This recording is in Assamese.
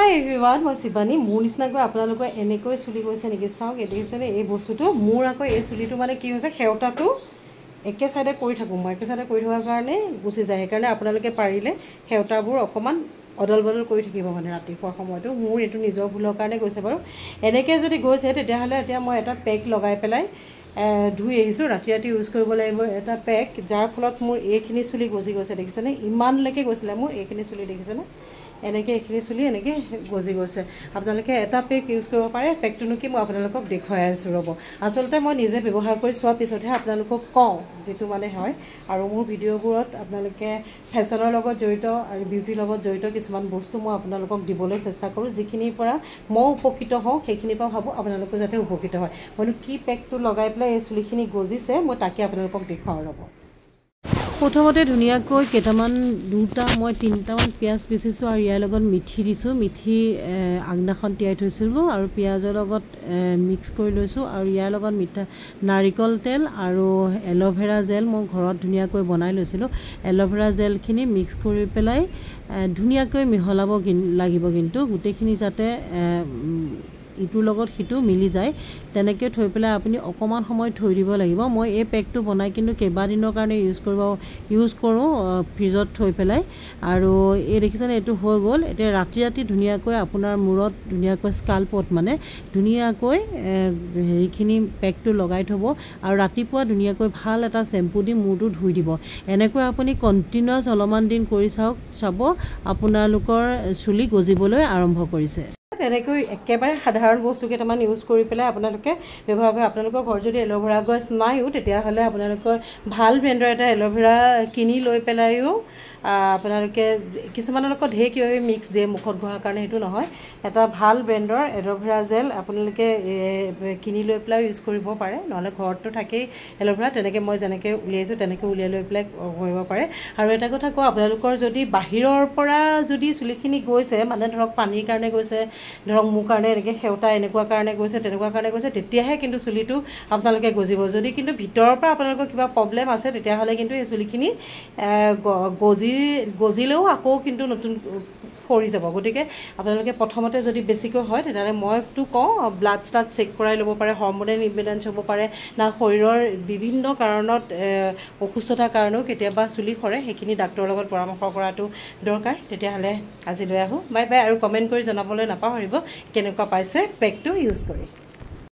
হাই এভৰিৱান মই শিৱানী মোৰ নিচিনাকৈ আপোনালোকৰ এনেকৈ চুলি গৈছে নেকি চাওক এই দেখিছেনে এই বস্তুটো মোৰ আকৌ এই চুলিটো মানে কি হৈছে সেউতাটো একে সাইডে কৰি থাকোঁ মই একে সাইডে কৰি থকাৰ কাৰণে গুচি যায় সেইকাৰণে আপোনালোকে পাৰিলে সেউতাবোৰ অকমান অদল বদল কৰি থাকিব মানে ৰাতিপুৱা সময়টো মোৰ এইটো নিজৰ ভুলৰ কাৰণে গৈছে বাৰু এনেকৈ যদি গৈছে তেতিয়াহ'লে এতিয়া মই এটা পেক লগাই পেলাই ধুই আহিছোঁ ৰাতি ৰাতি ইউজ কৰিব লাগিব এটা পেক যাৰ ফলত মোৰ এইখিনি চুলি গজি গৈছে দেখিছেনে ইমানলৈকে গৈছিলে মোৰ এইখিনি চুলি দেখিছেনে এনেকৈ এইখিনি চুলি এনেকৈ গজি গৈছে আপোনালোকে এটা পেক ইউজ কৰিব পাৰে পেকটোনো কি মই আপোনালোকক দেখুৱাই আছোঁ ৰ'ব আচলতে মই নিজে ব্যৱহাৰ কৰি চোৱাৰ পিছতহে আপোনালোকক কওঁ যিটো মানে হয় আৰু মোৰ ভিডিঅ'বোৰত আপোনালোকে ফেশ্বনৰ লগত জড়িত আৰু বিউটিৰ লগত জড়িত কিছুমান বস্তু মই আপোনালোকক দিবলৈ চেষ্টা কৰোঁ যিখিনিৰ পৰা মই উপকৃত হওঁ সেইখিনিৰ পৰা ভাবোঁ আপোনালোকে যাতে উপকৃত হয় মইনো কি পেকটো লগাই পেলাই এই চুলিখিনি গজিছে মই তাকে আপোনালোকক দেখুৱাওঁ ৰ'ব প্ৰথমতে ধুনীয়াকৈ কেইটামান দুটা মই তিনিটামান পিঁয়াজ পিচিছোঁ আৰু ইয়াৰ লগত মিঠি দিছোঁ মিঠি আগদিনাখন তিয়াই থৈছিলোঁ আৰু পিঁয়াজৰ লগত মিক্স কৰি লৈছোঁ আৰু ইয়াৰ লগত মিঠা নাৰিকল তেল আৰু এল'ভেৰা জেল মই ঘৰত ধুনীয়াকৈ বনাই লৈছিলোঁ এল'ভেৰা জেলখিনি মিক্স কৰি পেলাই ধুনীয়াকৈ মিহলাব লাগিব কিন্তু গোটেইখিনি যাতে ইটোৰ লগত সিটো মিলি যায় তেনেকৈ থৈ পেলাই আপুনি অকণমান সময় থৈ দিব লাগিব মই এই পেকটো বনাই কিন্তু কেইবাদিনৰ কাৰণে ইউজ কৰোঁ ফ্ৰিজত থৈ পেলাই আৰু এই দেখিছেনে এইটো হৈ গ'ল এতিয়া ৰাতি ৰাতি ধুনীয়াকৈ আপোনাৰ মূৰত ধুনীয়াকৈ স্কাল্পত মানে ধুনীয়াকৈ হেৰিখিনি পেকটো লগাই থ'ব আৰু ৰাতিপুৱা ধুনীয়াকৈ ভাল এটা চেম্পু দি মূৰটো ধুই দিব এনেকৈ আপুনি কণ্টিনিউৱাছ অলপমান দিন কৰি চাব আপোনালোকৰ চুলি গজিবলৈ আৰম্ভ কৰিছে তেনেকৈ একেবাৰে সাধাৰণ বস্তু কেইটামান ইউজ কৰি পেলাই আপোনালোকে ব্যৱহাৰ কৰে আপোনালোকৰ ঘৰত যদি এল'ভেৰা গছ নাইও তেতিয়াহ'লে আপোনালোকৰ ভাল ব্ৰেণ্ডৰ এটা এল'ভেৰা কিনি লৈ পেলাইও আপোনালোকে কিছুমানৰ লগত ঢেৰ কিবা মিক্স দিয়ে মুখত ঘঁহাৰ কাৰণে সেইটো নহয় এটা ভাল ব্ৰেণ্ডৰ এল'ভেৰা জেল আপোনালোকে কিনি লৈ পেলাই ইউজ কৰিব পাৰে নহ'লে ঘৰততো থাকেই এল'ভেৰা তেনেকৈ মই যেনেকৈ উলিয়াইছোঁ তেনেকৈ উলিয়াই লৈ পেলাই কৰিব পাৰে আৰু এটা কথা কওঁ আপোনালোকৰ যদি বাহিৰৰ পৰা যদি চুলিখিনি গৈছে মানে ধৰক পানীৰ কাৰণে গৈছে ধৰক মোৰ কাৰণে এনেকৈ সেউতা এনেকুৱা কাৰণে গৈছে তেনেকুৱা কাৰণে গৈছে তেতিয়াহে কিন্তু চুলিটো আপোনালোকে গজিব যদি কিন্তু ভিতৰৰ পৰা আপোনালোকৰ কিবা প্ৰব্লেম আছে তেতিয়াহ'লে কিন্তু এই চুলিখিনি গজিলেও আকৌ কিন্তু নতুন সৰি যাব গতিকে আপোনালোকে প্ৰথমতে যদি বেছিকৈ হয় তেতিয়াহ'লে মইতো কওঁ ব্লাড ষ্টাড চেক কৰাই ল'ব পাৰে হৰম'নেল ইম্বেলেঞ্চ হ'ব পাৰে না শৰীৰৰ বিভিন্ন কাৰণত অসুস্থতাৰ কাৰণেও কেতিয়াবা চুলি সৰে সেইখিনি ডাক্তৰৰ লগত পৰামৰ্শ কৰাটো দৰকাৰ তেতিয়াহ'লে আজিলৈ আহোঁ বাই বাই আৰু কমেণ্ট কৰি জনাবলৈ নাপাহৰিব কেনেকুৱা পাইছে পেকটো ইউজ কৰি